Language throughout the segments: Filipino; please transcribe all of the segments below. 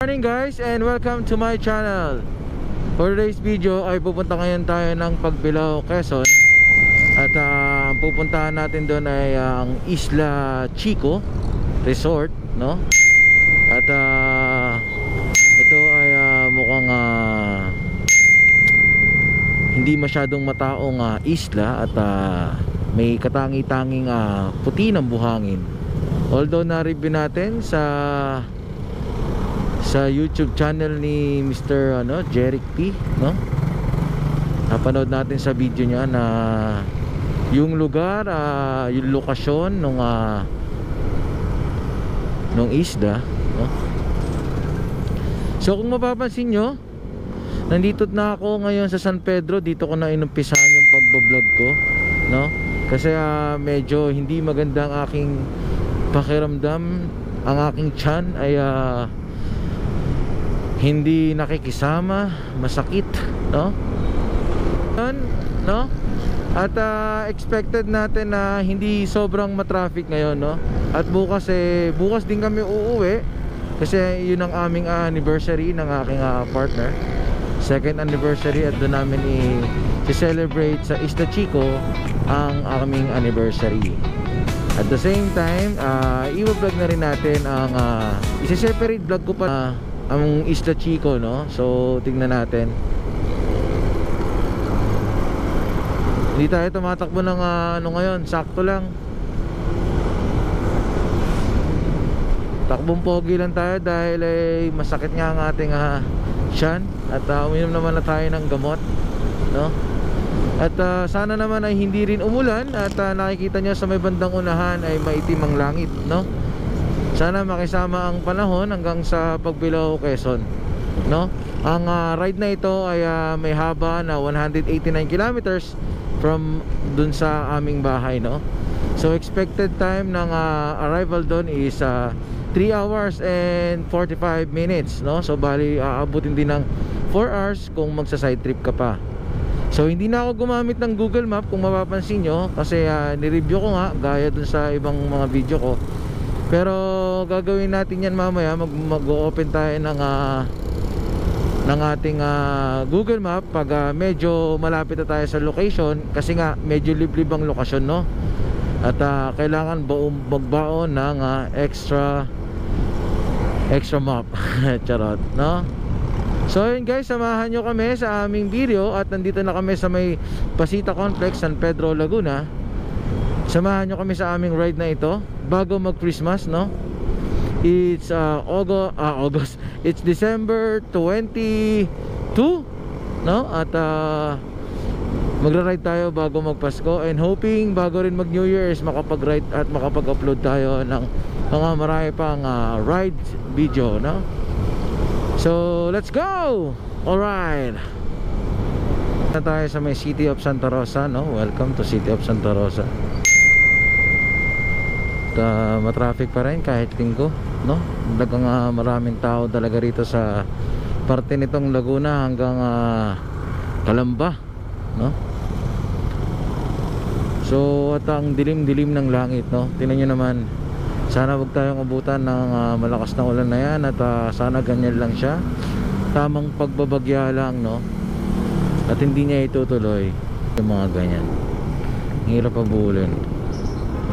Morning guys, and welcome to my channel. For today's video ay pupunta ngayon tayo ng Pagbilao, Quezon. At ang pupuntahan natin doon ay ang Isla Chico Resort, no? At ito ay mukhang hindi masyadong mataong isla. At may katangi-tanging puti ng buhangin. Although na-review natin sa YouTube channel ni Mr. Jeric P, no? Napanood natin sa video niya na yung lugar, yung lokasyon nung isla, no? So kung mapapansin nyo, nandito na ako ngayon sa San Pedro. Dito ko na inumpisahan yung pagbablog ko, no? Kasi medyo hindi maganda ang aking pakiramdam. Ang aking tiyan ay hindi nakikisama, masakit, no? No? At expected natin na hindi sobrang matraffic ngayon, no? At bukas din kami uuwi kasi yun ang aming anniversary ng aking partner. Second anniversary, at doon namin i-celebrate sa Isla Chico ang aming anniversary. At the same time, i-vlog na rin natin ang isi-separate vlog ko pa ang Isla Chico, no? So tingnan natin. Hindi tayo tumatakbo ng ngayon, sakto lang. Takbong pogi lang tayo dahil masakit nga ang ating tiyan. At uminom naman na tayo ng gamot, no? At sana naman ay hindi rin umulan. At nakikita nyo sa may bandang unahan ay maitim ang langit, no? Sana makisama ang panahon hanggang sa Pagbilao, Quezon, no? Ang ride na ito ay may haba na 189 kilometers from dun sa aming bahay, no? So expected time ng arrival dun is 3 hours and 45 minutes, no? So bali aabutin din ng 4 hours kung magsa side trip ka pa. So hindi na ako gumamit ng Google Map kung mapapansin nyo, kasi nireview ko nga gaya dun sa ibang mga video ko. Pero gagawin natin yan mamaya. Mag-open tayo ng ating Google Map pag medyo malapit na tayo sa location, kasi nga medyo liblib ang lokasyon, no? At kailangan magbaon ng extra map. Charot, no? So yun guys, samahan nyo kami sa aming video. At nandito na kami sa may Pasita Complex, San Pedro, Laguna. Samahan nyo kami sa aming ride na ito bago mag Christmas, no? It's August. It's December 22, no? At magra-ride tayo bago magpasko, and hoping bago rin mag New Year's makapag-ride at makapag-upload tayo ng mga marami pang ride video, no? So let's go. Alright, na tayo sa may City of Santa Rosa, no? Welcome to City of Santa Rosa. Matraffic pa rin kahit linggo, no? Talagang maraming tao talaga rito sa parte nitong Laguna hanggang Calamba, no? So at ang dilim-dilim ng langit, no? Tingnan nyo naman. Sana wag tayong abutan ng malakas na ulan na yan. At sana ganyan lang siya, tamang pagbabagya lang, no? At hindi niya itutuloy yung mga ganyan. Hirap abulin,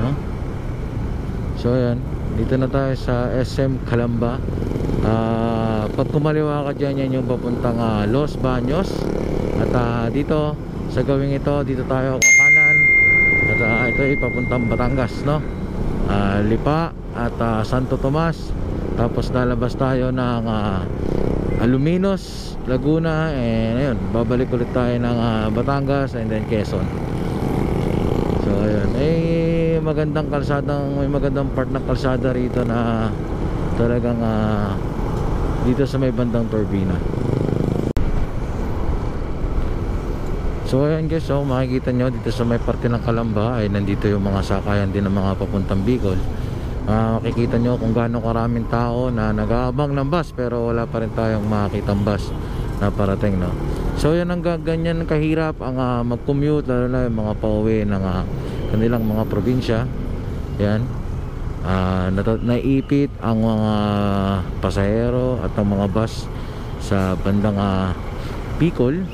no? So ayan, dito na tayo sa SM Calamba. Pag kumaliwa ka dyan, yan yung papuntang Los Baños. At dito sa gawing ito, dito tayo kanan. At ito ay papuntang Batangas, no? Lipa at Santo Tomas. Tapos lalabas tayo ng Aluminos, Laguna. And ayun, babalik ulit tayo ng Batangas and then Quezon. So ayun, magandang kalsadang, may magandang part ng kalsada rito na talagang dito sa may bandang Turbina. So ayan guys, so makikita nyo dito sa may parte ng Calamba ay nandito yung mga sakayan din ng mga papuntang Bicol. Makikita nyo kung gaano karaming tao na nag-aabang ng bus, pero wala pa rin tayong makikitang bus na parating, no? So yan, ang ganyan kahirap ang mag-commute, lalo na yung mga pauwi ng kanilang mga probinsya. Yan. naipit ang mga pasahero at ang mga bus sa bandang Bicol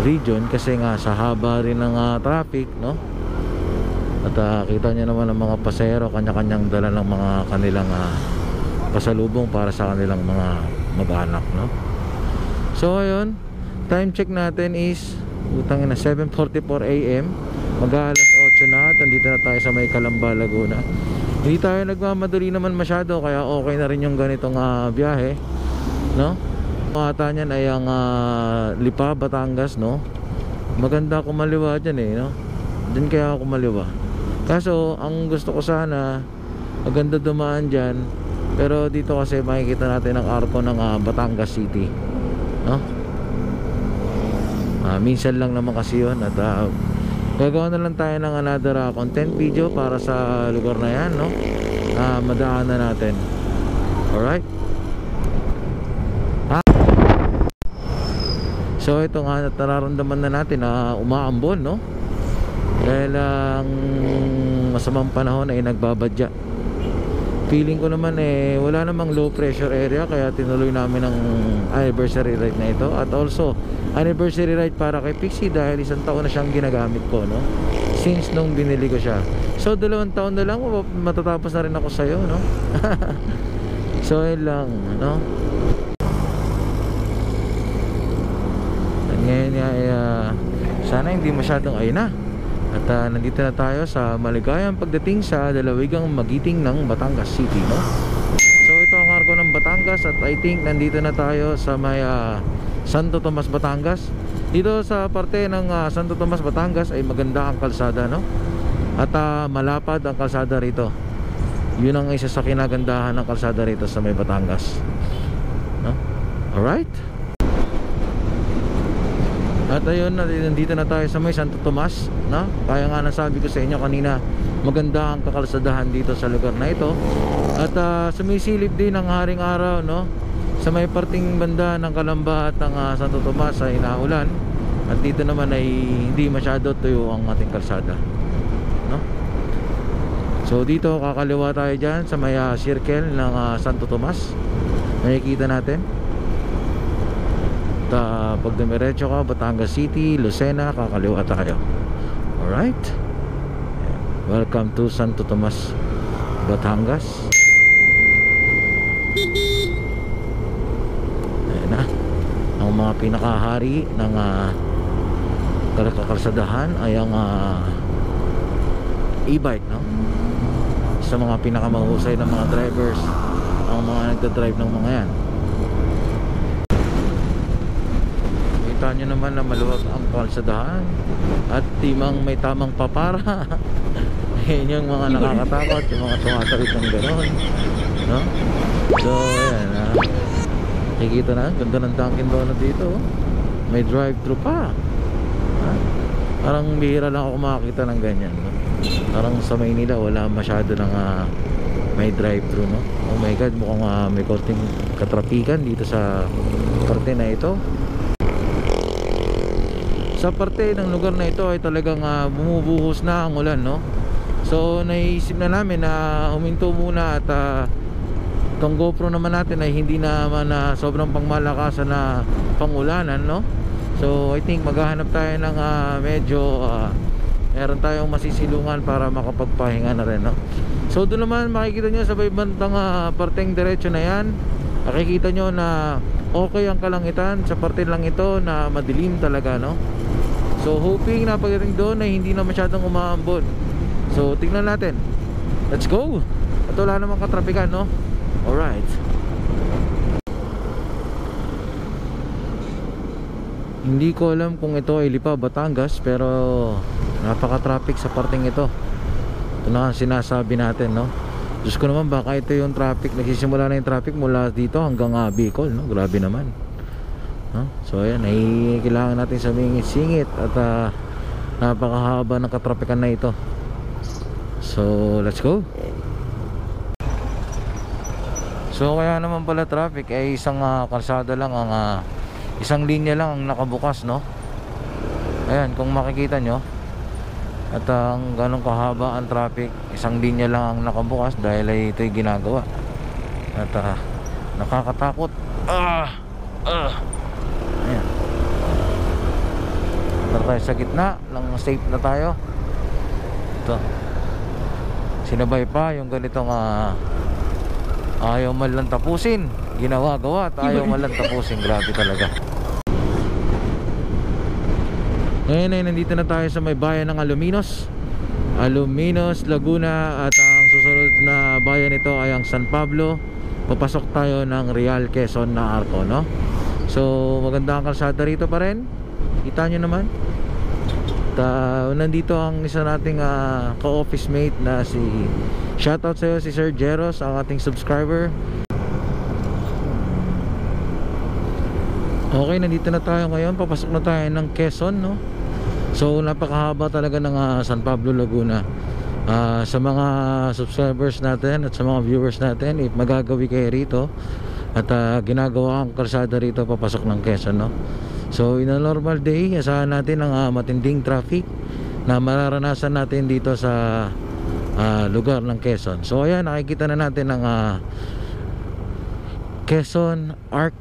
region kasi nga sa haba rin ng traffic, no? At kita nyo naman ang mga pasahero kanya-kanyang dala ng mga kanilang pasalubong para sa kanilang mga mag-anak, no? So ayun, time check natin is utangin na 7:44 AM. Mag-aalas 8 na at nandito na tayo sa may Calamba, Laguna. Hindi tayo nagmamadali naman masyado kaya okay na rin yung ganitong biyahe, no? Ata niyan ay ang Lipa, Batangas, no? Maganda kumaliwa dyan eh, no? Diyan kaya ako kumaliwa. Kaso ang gusto ko sana maganda dumaan dyan, pero dito kasi makikita natin ang arko ng Batangas City, no? Minsan lang naman kasi yun. At gagawa na lang tayo ng another content video para sa lugar na yan, no? Madaanan natin. Alright. So ito nga, nararamdaman na natin na umaambon, no? Dahil ang masamang panahon ay nagbabadya. Feeling ko naman wala namang low pressure area, kaya tinuloy namin ang anniversary ride na ito. At also anniversary ride para kay Pixie dahil 1 taon na siyang ginagamit ko, no? Since nung binili ko siya. So 2 taon na lang matatapos na rin ako sa'yo, no? So yun lang, no? At ngayon sana hindi masyadong ayun na. At nandito na tayo sa maligayang pagdating sa dalawigang magiting ng Batangas City, no? So ito ang arko ng Batangas at I think nandito na tayo sa may Santo Tomas, Batangas. Dito sa parte ng Santo Tomas, Batangas ay maganda ang kalsada, no? At malapad ang kalsada rito. Yun ang isa sa kinagandahan ng kalsada rito sa may Batangas, no? Alright. At ayun, nandito na tayo sa may Santo Tomas, no? Kaya nga nasabi ko sa inyo kanina, maganda ang kakalsadahan dito sa lugar na ito. At sumisilip din ang haring araw, no? Sa may parting banda ng Calamba at ng Santo Tomas ay naulan. At dito naman ay hindi masyado tuyo ang ating kalsada, no? So dito kakaliwa tayo dyan sa may circle ng Santo Tomas. Nakikita natin. Pag dumiretso ka, Batangas City, Lucena, kakaliwa tayo. Alright. Welcome to Santo Tomas, Batangas. Ayan na. Ang mga pinakahari ng kakalsadahan ay ang e-bike, no? Sa mga pinakamahusay ng mga drivers, ang mga nagdadrive ng mga yan. Kita nyo naman na maluwag ang kalsadahan at timang may tamang papara. Yan yung mga nakakatakot, yung mga tumatawid ng gano'n, no? So ayan, nakikita na, ganda ng Dunkin Donut dito, may drive-thru pa. Parang bihira lang ako makakita ng ganyan, no? Parang sa Maynila wala masyado ng may drive-thru, no? Oh my god, mukhang may konting katrapikan dito sa parte na ito. Sa parte ng lugar na ito ay talagang bumubuhos na ang ulan, no? So naisip na namin na huminto muna at itong GoPro naman natin ay hindi naman sobrang pangmalakasan na pangulanan, no? So I think maghahanap tayo ng medyo meron tayong masisilungan para makapagpahinga na rin, no? So doon naman makikita nyo sa bandang parteng diretso na yan, makikita nyo na okay ang kalangitan sa parte lang ito na madilim talaga, no? So hoping na pagdating doon ay hindi na masyadong umaambon. So tingnan natin. Let's go. At wala namang katrapikan, no? Alright. Hindi ko alam kung ito ay Lipa, Batangas, pero napaka-traffic sa parting ito. Ito na ang sinasabi natin, no? Diyos ko naman, baka ito yung traffic. Nagsisimula na yung traffic mula dito hanggang Bicol, no? Grabe naman, no? So ayan, ay kailangan natin sumingit-singit at napakahaba ng katrapikan na ito. So let's go. So kaya naman pala traffic ay isang kalsada lang ang isang linya lang ang nakabukas, no? Ayan, kung makikita nyo, At ang ganong kahaba ang traffic, isang linya lang ang nakabukas dahil ay ito'y ginagawa. At nakakatakot. Ayan. Tara tayo sa gitna ng safe na tayo. Ito, sinabay pa yung ganitong ayaw man lang tapusin, ginawa-gawa at ayaw man lang tapusin. Grabe talaga. Ngayon ay nandito na tayo sa may bayan ng Alaminos, Laguna. At ang susunod na bayan nito ay ang San Pablo. Papasok tayo ng Real Quezon na arko, no? So maganda ang kalsada rito pa rin. Kita nyo naman. Nandito ang isa nating ka-office mate na si, shoutout sa'yo, si Sir Jeros, ang ating subscriber. Okay, nandito na tayo ngayon. Papasok na tayo ng Quezon, no? So napakahaba talaga ng San Pablo, Laguna. Sa mga subscribers natin at sa mga viewers natin, if magagawi kayo rito at ginagawa ang kalsada rito papasok ng Quezon, no? So in a normal day, asahan natin ang matinding traffic na mararanasan natin dito sa lugar ng Quezon. So ayan, nakikita na natin ang Quezon Arc,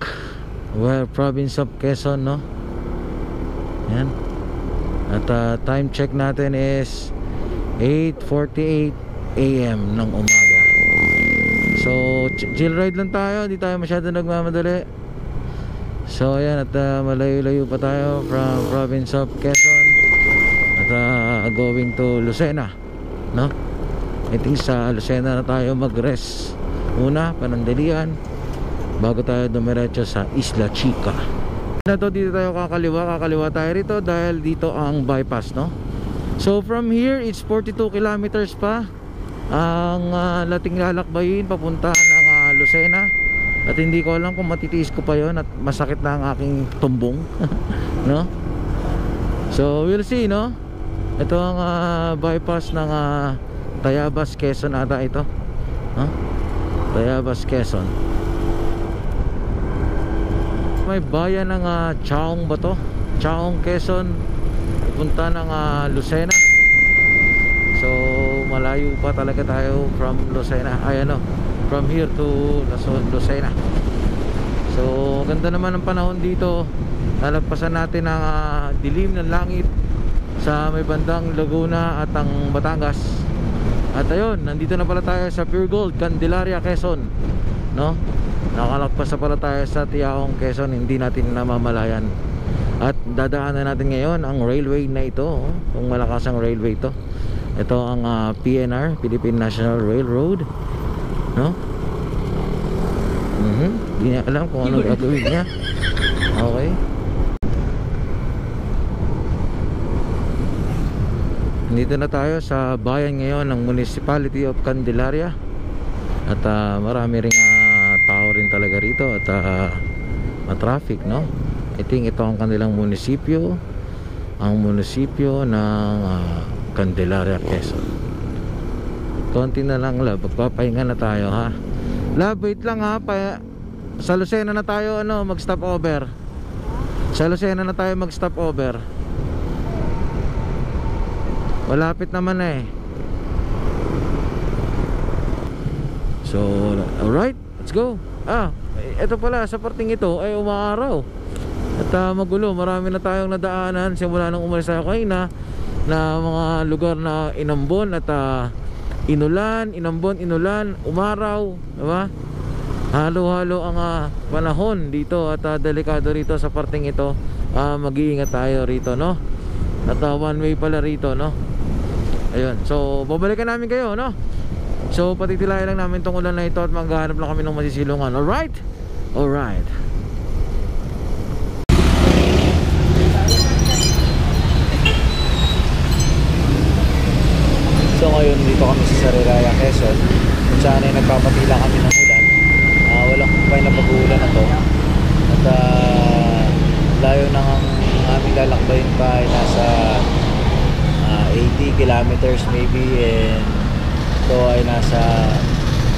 well, province of Quezon, no? Yan. At time check natin is 8:48 AM ng umaga. So chill ride lang tayo, hindi tayo masyado nagmamadali. So ayan, at malayo-layo pa tayo from province of Quezon at going to Lucena, no? I think sa Lucena na tayo mag-rest muna, panandalian, bago tayo dumiretso sa Isla Chica. Dito tayo kakaliwa tayo rito dahil dito ang bypass, no? So from here it's 42 kilometers pa ang lating lalakbayin papunta ng Lucena. At hindi ko alam kung matitiis ko pa yon at masakit na ang aking tumbong. No? So we'll see, no? Ito ang bypass ng Tayabas, Quezon ata ito, huh? Tayabas, Quezon. May bayan ng Chaong ba to? Chaong, Quezon, pupunta ng Lucena. So malayo pa talaga tayo from Lucena. Ay ano, from here to Lucena. So ganda naman ang panahon dito. Lalagpasan natin ang dilim ng langit sa may bandang Laguna at ang Batangas. At ayun, nandito na pala tayo sa Pure Gold, Candelaria, Quezon, no? Nakalagpas na pala tayo sa Tiaong, Quezon, hindi natin namamalayan. At dadaanan natin ngayon ang railway na ito, kung malakas ang railway ito. Ito ang PNR, Philippine National Railroad, no? Hindi niya alam kung ano gagawin niya. Okay. Dito na tayo sa bayan ngayon ng Municipality of Candelaria. At marami ring tao rin talaga rito at traffic, no? I think ito ang kanilang munisipyo, ang munisipyo ng Candelaria, Quezon. Konti na lang, love, magpapahinga na tayo, ha? Love, wait lang, ha? Sa Lucena na tayo mag stop over. Sa Lucena na tayo mag stop over. Malapit naman eh. So alright, let's go. Ito pala, sa parting ito ay umaaraw at magulo. Marami na tayong nadaanan simula nung umalis tayo kanina na mga lugar na inambon at inulan, umaraw, diba? Halo-halo ang panahon dito at delikado rito sa parting ito. Mag-iingat tayo rito, no? At one way pala rito, no? Ayun, so babalikan namin kayo, no? So patitilayan lang namin tong ulan na ito at maghahanap lang kami ng masisilungan. Alright? Alright. So ngayon dito kami sa Sariraya, Quezon, kung saan ay nagpapatila kami ng ulan. Walang kumpay na pag-uulan na to. At layo na ang aming lalakbayin pa ay nasa 80 kilometers maybe, and ito ay nasa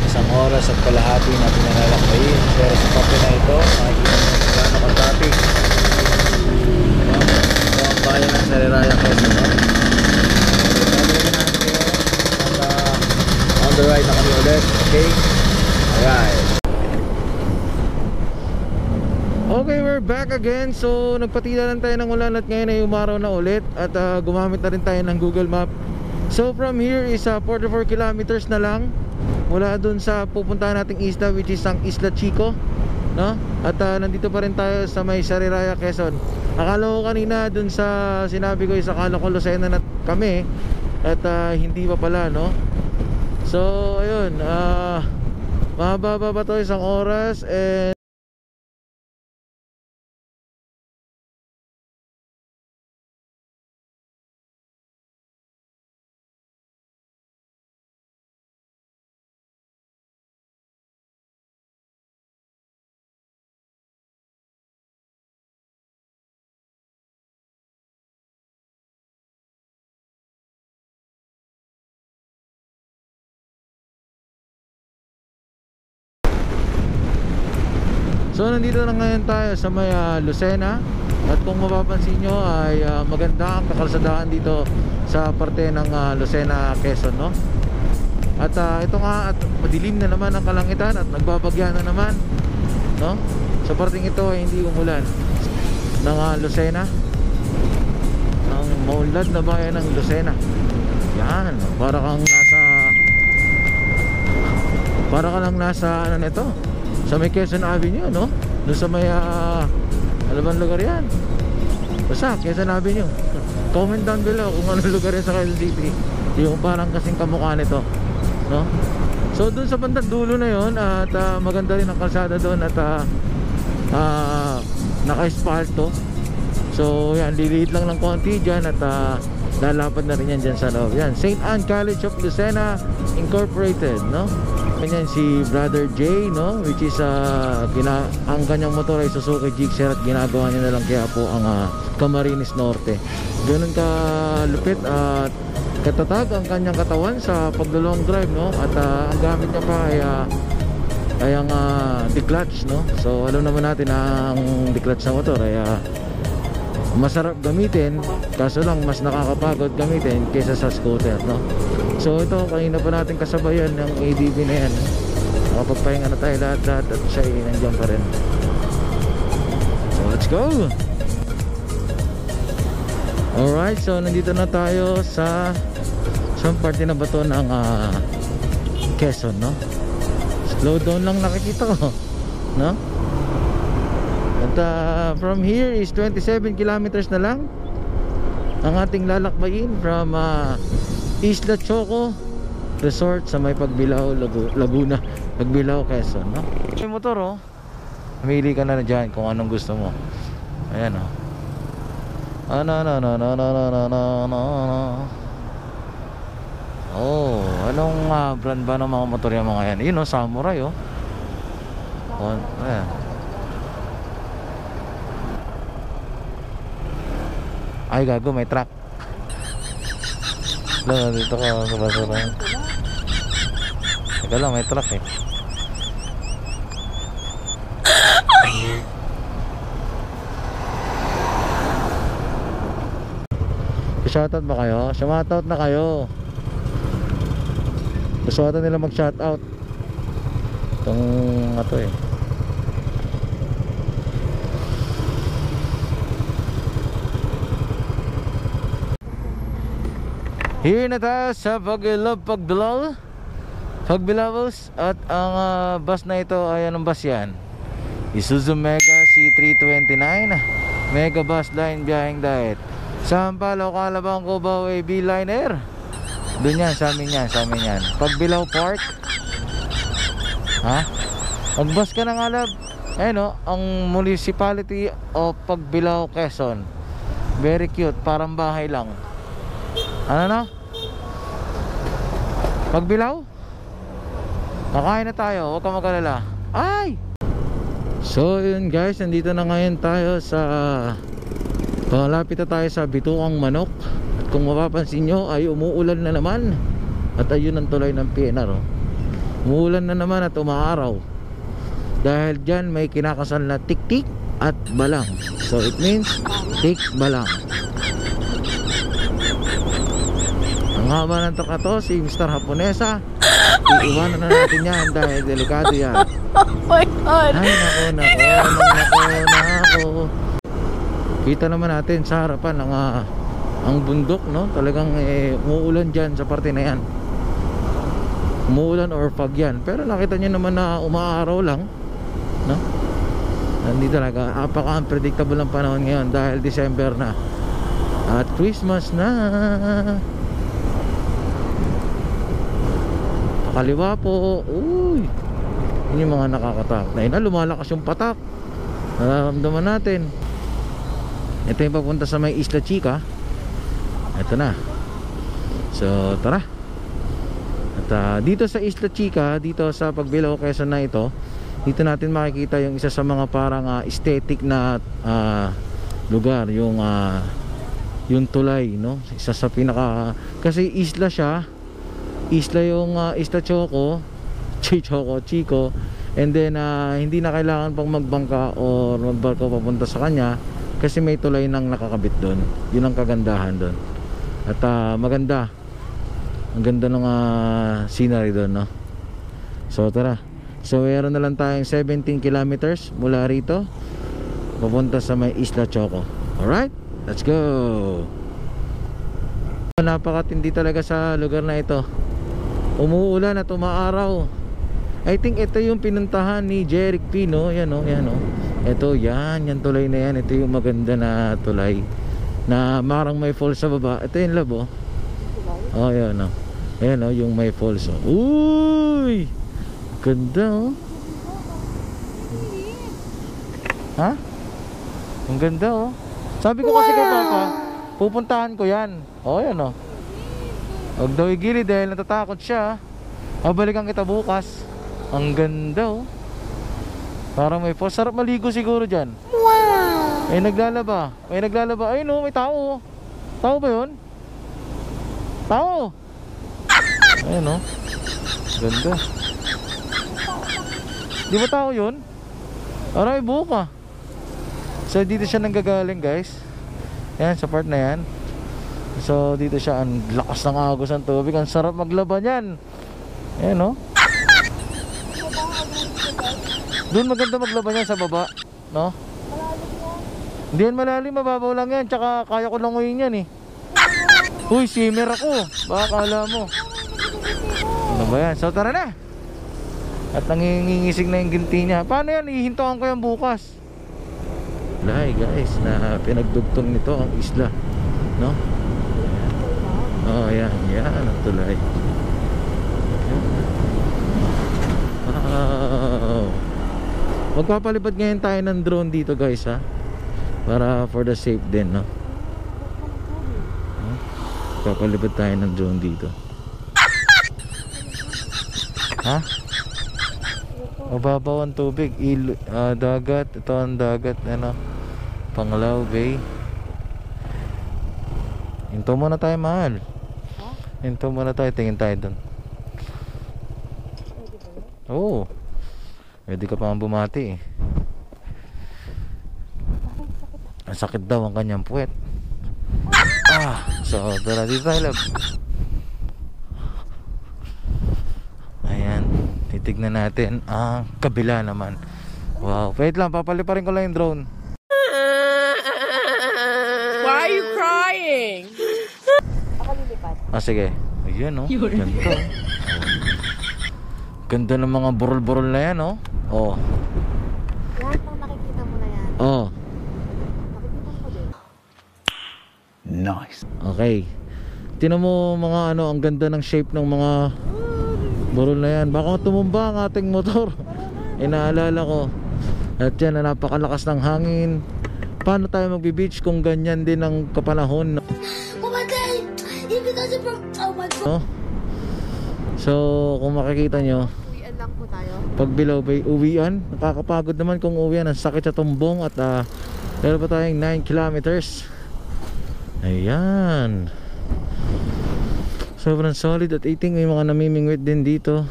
isang oras at kalahati natin nalalakbayin. Pero sa parte na ito, makikita nyo kung gaano ang traffic. Ito ang bayan ng Sariraya, Quezon, no? motorride na kami ulit. Okay? Alright. Okay, we're back again. So nagpatila lang tayo ng ulan at ngayon ay umaraw na ulit. At gumamit na rin tayo ng Google Map. So from here is 44 kilometers na lang mula dun sa pupuntahan nating isla, which is ang Isla Chico, no? At nandito pa rin tayo sa may Sariraya, Quezon. Akala ko kanina dun sa sinabi ko is akala ko Lucena na kami. At hindi pa pala, no? So ayun, mahaba pa to, isang oras. And so nandito na ngayon tayo sa may Lucena. At kung mapapansin nyo ay maganda ang kakalsadaan dito sa parte ng Lucena, Quezon, no? At ito nga, at madilim na naman ang kalangitan at nagbabagya na naman, no? Sa parteng ito ay hindi umulan ng Lucena, ang maunlad na bayan ng Lucena. Yan, para ka lang nasa ano nito, sa may Quezon Avenue, no? Doon sa may ano bang lugar yan? Basta Quezon Avenue. Comment down below kung anong lugar yan sa Quezon City, yung parang kasing kamukha nito, no? So doon sa bandang dulo na yon, at maganda rin ang kalsada doon. At naka-espalto. So yan, liliit lang ng konti dyan. At lalapad na rin yan dyan sa loob. Yan, St. Anne College of Lucena Incorporated, no? Ganyan si Brother J, no? Which is ang kanyang motor ay Suzuki Gixxer at ginagawa niya na lang kaya po ang Camarines Norte. Ganun ka lupit at katatag ang kanyang katawan sa paglo-long drive, no? At ang gamit niya pa ay ang declutch, no? So alam naman natin na ang declutch sa motor ay masarap gamitin, kaso lang mas nakakapagod gamitin kaysa sa scooter, no? So ito, kanina pa natin kasabayan ng ADB na yan. Nakapagpahinga na tayo lahat at siya ay nandiyan pa rin. So let's go! Alright, so nandito na tayo sa parte na ba ito ng Quezon, no? Slow down lang nakikita ko, no? At from here is 27 kilometers na lang ang ating lalakbayin from Isla Choco Resort sa may Pagbilao, Laguna, Pagbilao, Quezon, no? May motor, oh. Mamili ka na dyan kung anong gusto mo. Ayan, oh. Oh, anong brand ba ng mga motor yung mga yan? Yun, oh, Samurai, oh. Ayan. Ay, gago, may truck. Dito ka sa basura. Teka lang, may truck eh. Shoutout ba kayo? Shoutout na kayo. Gusto ata nila mag-shoutout itong ato eh. Here na tayo sa Pagbilabos. At ang bus na ito ay anong bus yan? Isuzu Mega C329 Mega Bus Line biyaheng Diet Sampaloc, Calabang, Cubao, AB Liner. Doon yan, sa amin yan. Pagbilao Park. Ha? Mag-bus ka ng Alab. Ayun, no? Ang municipality of Pagbilao, Quezon. Very cute, parang bahay lang. Ano na? Pagbilao? Kakain na tayo, huwag ka mag-alala. Ay! So yun guys, nandito na ngayon tayo sa palapit na tayo sa Bituang Manok. At kung mapapansin nyo ay umuulan na naman. At ayun ang tuloy ng PNR, oh. Umuulan na naman at umaaraw. Dahil dyan may kinakasal na tik-tik at balang. So it means tik balang. Ang haba ng truck na to, si Mr. Haponesa. Iiwanan na natin yan dahil delikado yan. Oh my God. Ay, nako. Kita naman natin sa harapan ang bundok, no? Talagang umuulan dyan sa parte na yan. Umuulan or fog yan. Pero nakita nyo naman na umaaraw lang, no? Hindi talaga, napaka-unpredictable ang panahon ngayon dahil December na at Christmas na. Kaliwa po. Uy, yun yung mga nakakatakot na lumalakas yung patak. Nararamdaman natin. Ito yung papunta sa may Isla Chica. Ito na. So tara. At dito sa Isla Chica, dito sa Pagbilao, Quezon na ito, dito natin makikita yung isa sa mga parang aesthetic na lugar, yung tulay, no? Isa sa pinaka, kasi isla siya. Isla yung Isla Chico, and then hindi na kailangan pang magbangka o magbarko papunta sa kanya kasi may tulay nang nakakabit doon. Yun ang kagandahan doon. At maganda. Ang ganda ng scenery doon, no? So tara. So meron na lang tayong 17 kilometers mula rito papunta sa may Isla Choco. Alright, let's go. Napakatindi talaga sa lugar na ito. Umuulan at umaaraw. I think ito yung pinuntahan ni Jeric Pino. Yan o, yan o. Ito, yan tulay na yan. Ito yung maganda na tulay na marang may falls sa baba. Ito yung labo. Oh, yan o. Ayan o, yung may falls o. Uy! Ganda o. Ha? Ang ganda o. Sabi ko kasi kay Papa, pupuntahan ko yan. Oh, yan o. Huwag daw igili dahil natatakot siya. Babalikan kita bukas. Ang ganda oh. Parang may falls. Sarap maligo siguro dyan. Wow! May naglalaba. Ayun oh, may tao. Tao ba yun? Tao! Ayun oh. Ganda. Di ba tao yun? Aray, buka. So dito siya nanggagaling guys. Yan, sa part na yan. So dito siya, ang lakas ng agos ng tubig. Ang sarap maglaban yan. Ayan o. Doon maganda maglaban yan sa baba, no? Hindi yan malalim, mababaw lang yan. Tsaka kaya ko lang ngayon yan eh. Uy, swimmer ako. Baka kala mo. Ano ba yan? So tara na. At nangingisig na yung ginti niya. Paano yan? Ihintuan ko yan bukas. Lai guys, na pinagdugtong nito ang isla, no? Oh, yan ang tulay. Wow. Magpapalipad ngayon tayo ng drone dito guys ha. Para for the safe din, no? Magpapalipad tayo ng drone dito. Ha? Mababaw ang tubig. Dagat. Ito ang dagat, ano? Panglao Bay. Hinto muna tayo, mahal. Hinto muna tayo, tingin tayo doon. Oo. Pwede ka pa bumati eh. Ang sakit daw ang kanyang puwet. So tara dito tayo, love. Ayan, titignan natin ang kabila naman. Wow, wait lang, papaliparin ko lang yung drone. Why are you crying? Ako lilipad. Sige. Ayan oh, ganda. Ganda ng mga burol-burol na yan oh. Oh. Lahat ng nakikita mo na yan. Oh. Nakikita ko din. Nice. Okay. Tingnan mo mga ano, ang ganda ng shape ng mga burol na yan. Baka tumumba ang ating motor. Inaalala ko. At yan, napakalakas ng hangin. Paano tayo magbi-beach kung ganyan din ang kapanahon? Oh my God! Because from... Oh my God! No? So, kung makikita nyo, Uwian lang po tayo. Pagbilao Bay, uwian. Nakakapagod naman kung uwian. Ang sakit sa tumbong. At meron pa tayong 9 kilometers. Ayan. Sobrang solid. At eating, may mga namimingwit din dito.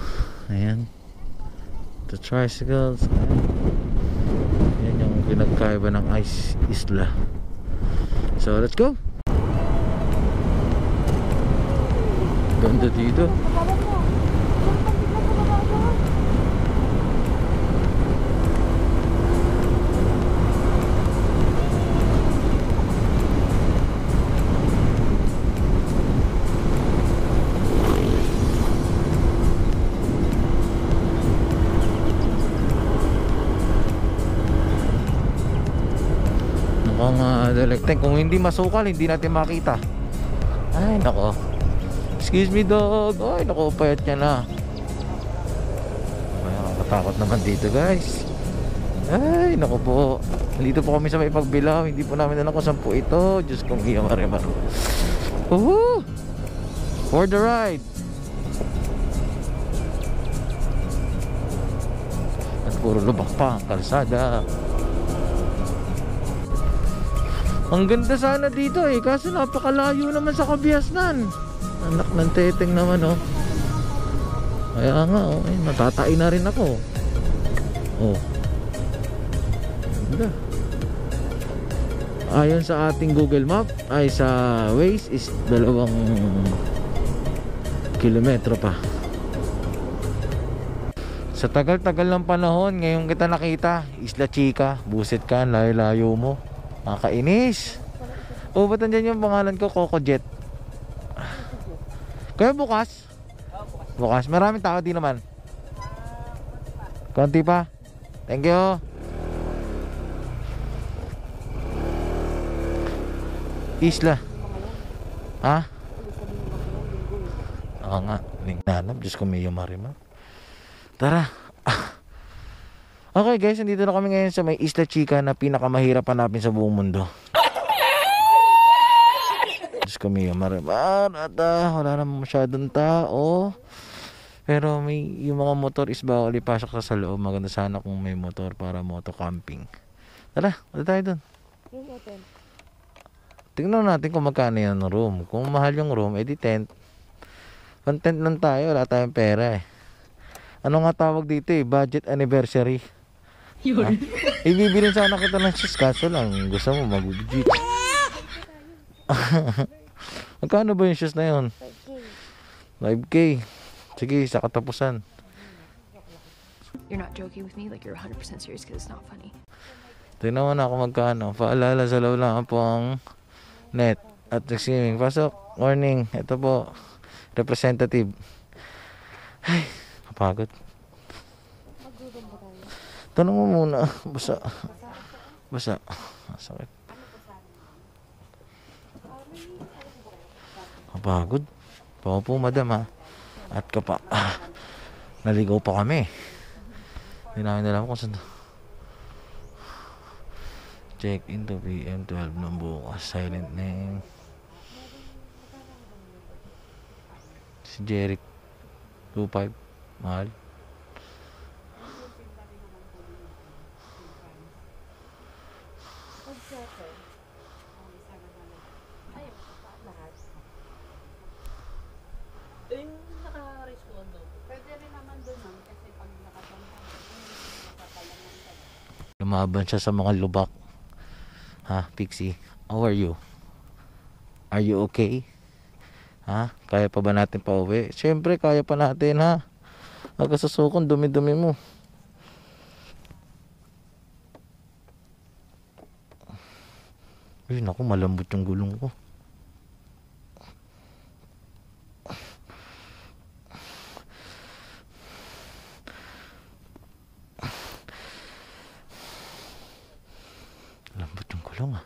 Ayan. The tricycles. Ayan yung pinagkaiba ng ice isla. So let's go. Ganda dito. ang direct tank. Kung hindi masukal, hindi natin makita. Ay nako. Excuse me dog. Ay nako, payat niya na. Ay nakakatakot naman dito guys. Ay nako po. Dito po kami sa may pagbilaw. Hindi po namin alam kung saan po ito. Diyos kong iya marimar. Woohoo! For the ride. At puro lubak pa ang kalsada. Ang ganda sana dito eh, kaso napakalayo naman sa Kabiasnan. Anak ng teteng naman oh. Kaya nga oh, eh, matatain na rin ako. Oh. Ganda. Ayon sa ating Google Map ay sa Waze is 2 kilometro pa. Sa tagal-tagal ng panahon, ngayon kita nakita, Isla Chica, buset ka, layo-layo mo. Nakakainis. O ba't nandyan yung pangalan ko, Coco Jet? Kaya bukas? Bukas, maraming tao di naman. Konti pa. Thank you. Isla. Ha? Oo nga, nanap. Diyos ko may yumarima. Tara. Okay guys, nandito na kami ngayon sa may Isla Chica na pinakamahirap hanapin sa buong mundo. Diyos ko may yumarima. At wala naman masyadong tao. Pero may yung mga motor is bawal ipasok sa loob. Maganda sana kung may motor para moto camping. Tara, wala tayo dun. Tingnan natin kung magkano yung room. Kung mahal yung room, edi tent. Content lang tayo, wala tayong pera eh. Ano nga tawag dito eh? Budget anniversary. Yun. Ibibilin sana kita ng shoes, kaso lang gusto mo mag-budget. Magkano ba yung shoes na yun? 5K. Sige, sa katapusan. You're not joking with me? Like you're 100% serious because it's not funny. Tingnan mo na kung magkano. Paalala sa loob lang po ang net at swimming. Pasok. Morning. Ito po. Representative. Ay, kapagod. Tanong mo muna. Basa. Basa. Sakit. Kapagod. Pao po madam ha. At kapa. Naligaw pa kami. Hindi namin alam kung saan. Check into PM 12 ng bukas. Silent name. Si Jeric 25. Mahal. Lumaban siya sa mga lubak. Ha, Pixie? How are you? Are you okay? Ha? Kaya pa ba natin pa uwi? Siyempre, kaya pa natin ha. Nagkasusukon, dumi-dumi mo. Ay, naku, malambot yung gulong ko. Lambot yung gulong ah.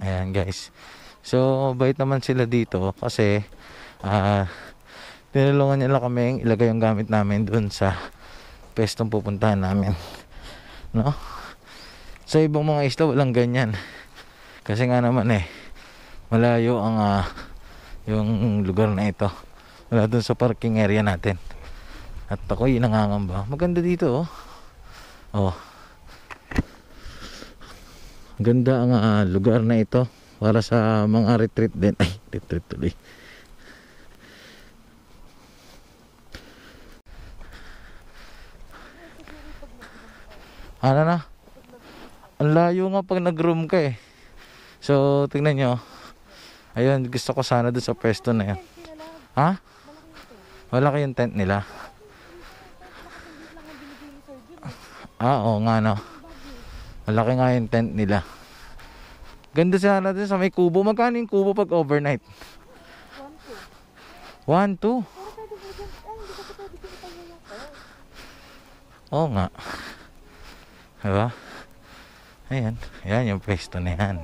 Ayan guys. So, bait naman sila dito kasi tinulungan nila kami ilagay yung gamit namin dun sa pestong pupuntahan namin. No? Sa ibang mga isla walang ganyan. Kasi nga naman malayo ang yung lugar na ito. Wala dun sa parking area natin. At ako'y nangangamba. Maganda dito oh. Oh. Ganda ang lugar na ito para sa mga retreat din. Ay, retreat tuloy. Ano na? Ang layo nga pag nag-room ka eh. So, tingnan nyo. Ayun, gusto ko sana doon sa pwesto na yun. Ha? Wala kayong tent nila? Oo nga no. Malaki nga yung tent nila. Ganda sana din sa may kubo. Magkano yung kubo pag overnight? 1, 2. Oo nga. Diba? Ayan, yan yung pwesto na yan.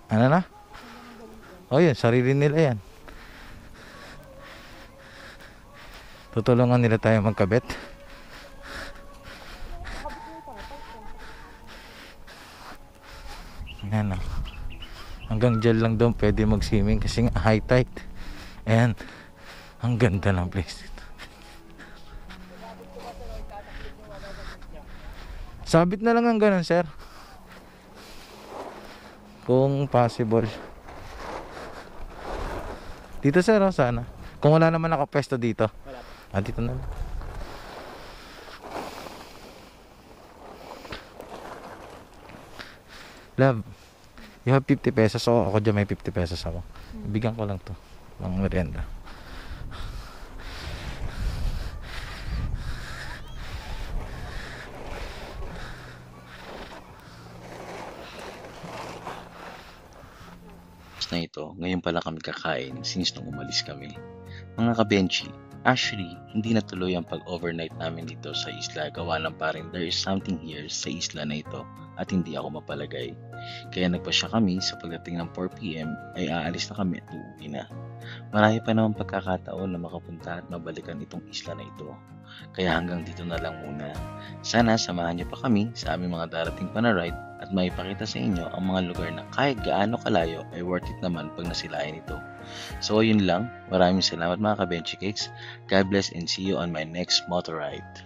Ano na? O yun, sarili nila yan. Tutulungan nila tayo magkabit. Ayan o. Hanggang dyan lang doon pwede mag-swimming kasi nga high tide. Ayan. Ang ganda ng place dito. Sabit na lang ang ganun, sir. Kung possible. Dito, sir, oh, sana. Kung wala naman nakapwesto dito. Dito na lang. Love, you have 50 pesos. So, ako dyan may 50 pesos ako. Bigyan ko lang to. Pang merienda. Na ito, ngayon pala kami kakain since nung umalis kami. Mga kabenchi, actually, hindi natuloy ang pag-overnight namin dito sa isla gawa ng parang there is something here sa isla na ito at hindi ako mapalagay. Kaya nagpasya kami sa pagdating ng 4 PM ay aalis na kami at uuwi na. Marami pa naman pagkakataon na makapunta at mabalikan itong isla na ito. Kaya hanggang dito na lang muna. Sana samahan niyo pa kami sa aming mga darating pa na ride at maipakita sa inyo ang mga lugar na kahit gaano kalayo ay worth it naman pag nasilayan ito. So yun lang. Maraming salamat mga kabenchi cakes. God bless and see you on my next motor ride.